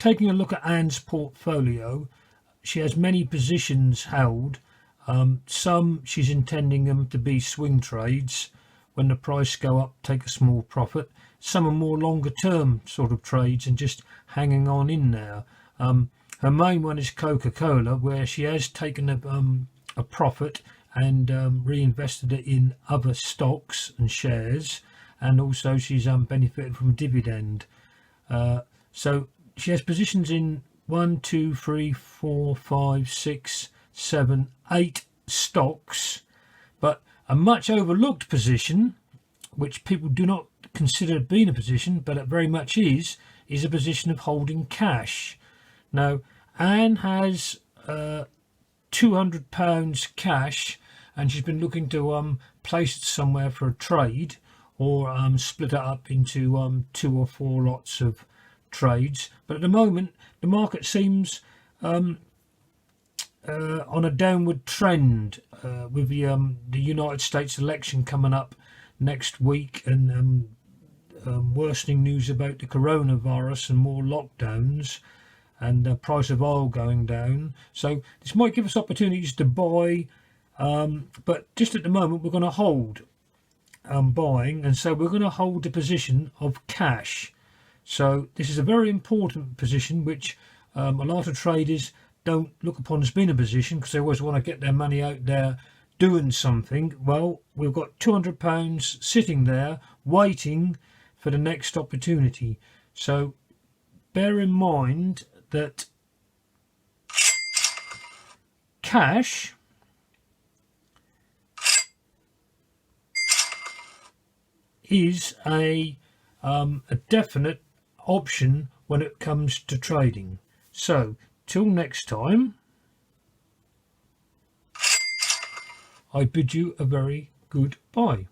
taking a look at Anne's portfolio, she has many positions held. Some she's intending them to be swing trades. When the price go up, take a small profit. Some are more longer term sort of trades and just hanging on in there. Her main one is Coca-Cola, where she has taken a profit and reinvested it in other stocks and shares, and also she's benefited from a dividend. So she has positions in 1, 2, 3, 4, 5, 6, 7, 8 stocks, but a much overlooked position, which people do not consider being a position, but it very much is a position of holding cash. Now, Anne has £200 cash, and she's been looking to place it somewhere for a trade, or split it up into 2 or 4 lots of trades. But at the moment, the market seems on a downward trend, with the United States election coming up next week, and worsening news about the coronavirus and more lockdowns, and the price of oil going down. So this might give us opportunities to buy, but just at the moment we're going to hold buying, and so we're going to hold the position of cash. So this is a very important position, which a lot of traders don't look upon as being a position, because they always want to get their money out there doing something. Well, we've got £200 sitting there waiting for the next opportunity. So bear in mind that cash is a definite option when it comes to trading. So till next time, I bid you a very good bye.